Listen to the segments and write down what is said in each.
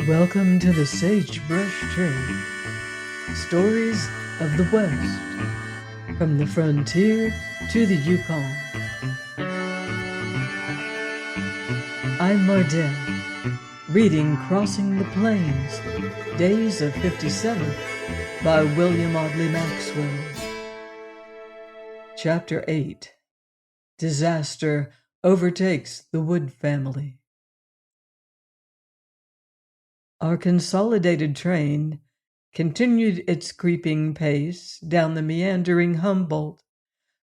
Welcome to the Sagebrush Trail. Stories of the West, from the frontier to the Yukon. I'm Mardell, reading Crossing the Plains, Days of 57 by William Audley Maxwell. Chapter 8. Disaster Overtakes the Wood Family. Our consolidated train continued its creeping pace down the meandering Humboldt,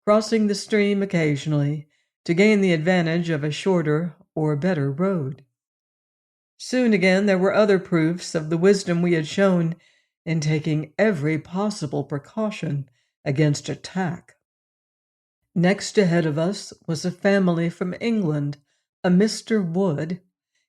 crossing the stream occasionally to gain the advantage of a shorter or better road. Soon again there were other proofs of the wisdom we had shown in taking every possible precaution against attack. Next ahead of us was a family from England, a Mr. Wood,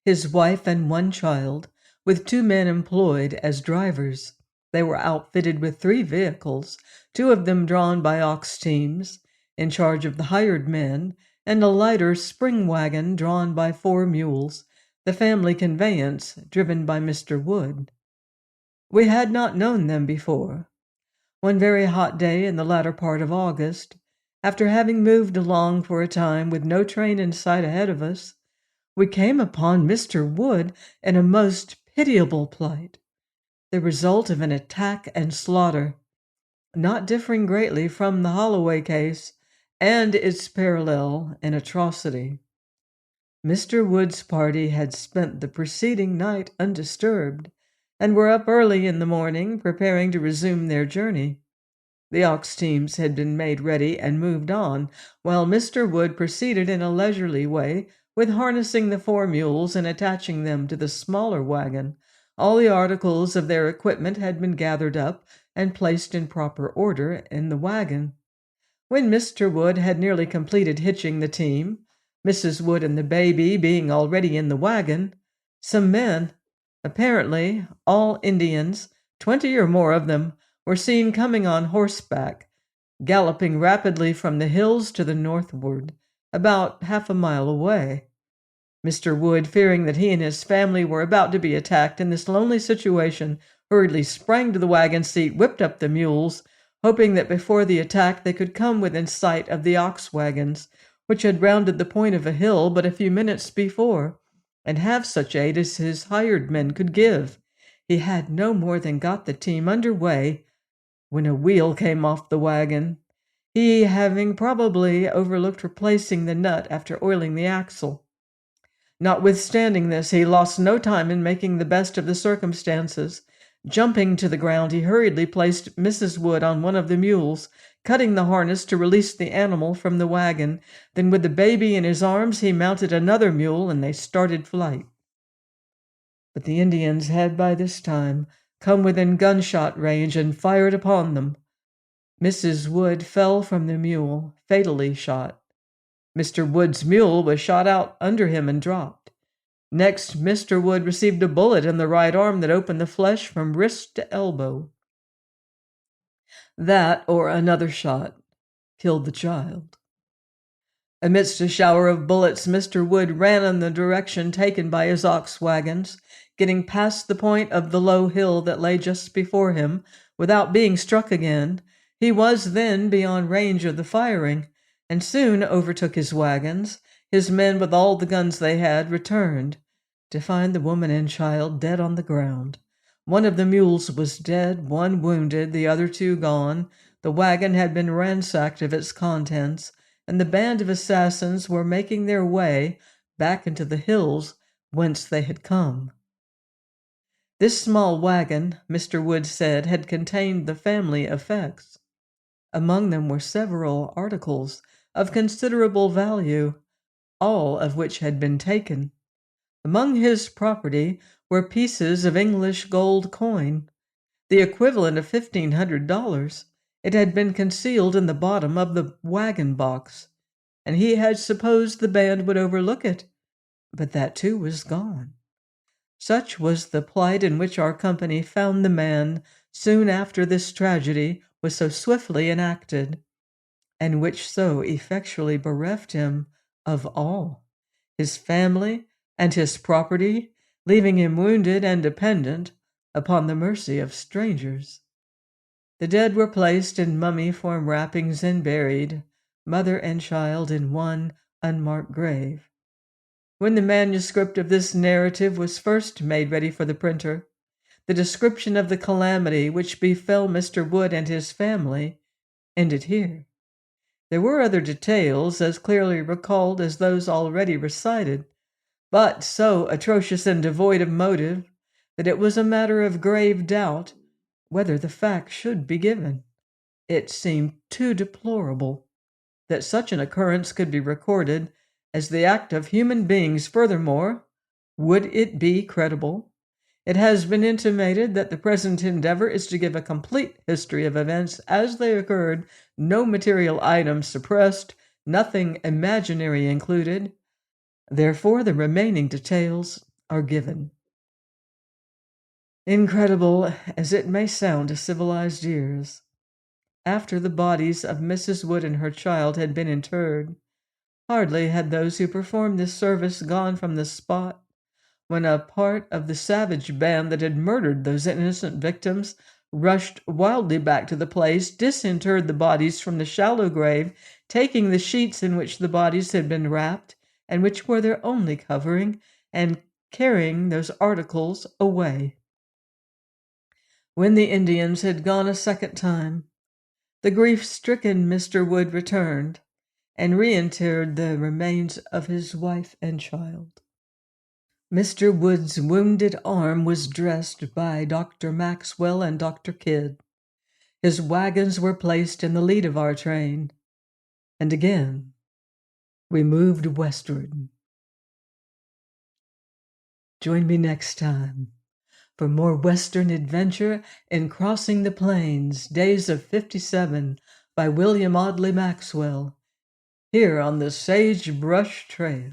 his wife and one child, with 2 men employed as drivers. They were outfitted with 3 vehicles, 2 of them drawn by ox teams, in charge of the hired men, and a lighter spring wagon drawn by 4 mules, the family conveyance driven by Mr. Wood. We had not known them before. One very hot day in the latter part of August, after having moved along for a time with no train in sight ahead of us, we came upon Mr. Wood in a most pitiable plight, the result of an attack and slaughter, not differing greatly from the Holloway case and its parallel in atrocity. Mr. Wood's party had spent the preceding night undisturbed, and were up early in the morning preparing to resume their journey. The ox teams had been made ready and moved on, while Mr. Wood proceeded in a leisurely way with harnessing the 4 mules and attaching them to the smaller wagon. All the articles of their equipment had been gathered up and placed in proper order in the wagon. When Mr. Wood had nearly completed hitching the team, Mrs. Wood and the baby being already in the wagon, some men, apparently all Indians, 20 or more of them, were seen coming on horseback, galloping rapidly from the hills to the northward, about half a mile away. Mr. Wood, fearing that he and his family were about to be attacked in this lonely situation, hurriedly sprang to the wagon seat, whipped up the mules, hoping that before the attack they could come within sight of the ox wagons, which had rounded the point of a hill but a few minutes before, and have such aid as his hired men could give. He had no more than got the team under way when a wheel came off the wagon, he having probably overlooked replacing the nut after oiling the axle. Notwithstanding this, he lost no time in making the best of the circumstances. Jumping to the ground, he hurriedly placed Mrs. Wood on one of the mules, cutting the harness to release the animal from the wagon. Then, with the baby in his arms, he mounted another mule, and they started flight. But the Indians had by this time come within gunshot range and fired upon them. Mrs. Wood fell from the mule, fatally shot. Mr. Wood's mule was shot out under him and dropped. Next, Mr. Wood received a bullet in the right arm that opened the flesh from wrist to elbow. That, or another shot, killed the child. Amidst a shower of bullets, Mr. Wood ran in the direction taken by his ox wagons, getting past the point of the low hill that lay just before him, without being struck again. He was then beyond range of the firing, and soon overtook his wagons. His men, with all the guns they had, returned to find the woman and child dead on the ground. One of the mules was dead, one wounded, the other 2 gone. The wagon had been ransacked of its contents, and the band of assassins were making their way back into the hills whence they had come. This small wagon, Mr. Wood said, had contained the family effects. Among them were several articles of considerable value, all of which had been taken. Among his property were pieces of English gold coin, the equivalent of $1,500. It had been concealed in the bottom of the wagon box, and he had supposed the band would overlook it, but that too was gone. Such was the plight in which our company found the man soon after this tragedy was so swiftly enacted, and which so effectually bereft him of all, his family and his property, leaving him wounded and dependent upon the mercy of strangers. The dead were placed in mummy-form wrappings and buried, mother and child in one unmarked grave. When the manuscript of this narrative was first made ready for the printer, the description of the calamity which befell Mr. Wood and his family ended here. There were other details as clearly recalled as those already recited, but so atrocious and devoid of motive that it was a matter of grave doubt whether the fact should be given. It seemed too deplorable that such an occurrence could be recorded as the act of human beings. Furthermore, would it be credible? It has been intimated that the present endeavor is to give a complete history of events as they occurred, no material items suppressed, nothing imaginary included. Therefore, the remaining details are given. Incredible as it may sound to civilized ears, after the bodies of Mrs. Wood and her child had been interred, hardly had those who performed this service gone from the spot when a part of the savage band that had murdered those innocent victims rushed wildly back to the place, disinterred the bodies from the shallow grave, taking the sheets in which the bodies had been wrapped and which were their only covering, and carrying those articles away. When the Indians had gone a second time, the grief-stricken Mr. Wood returned and reinterred the remains of his wife and child. Mr. Wood's wounded arm was dressed by Dr. Maxwell and Dr. Kidd. His wagons were placed in the lead of our train, and again we moved westward. Join me next time for more Western adventure in Crossing the Plains, Days of 57 by William Audley Maxwell, here on the Sagebrush Trail.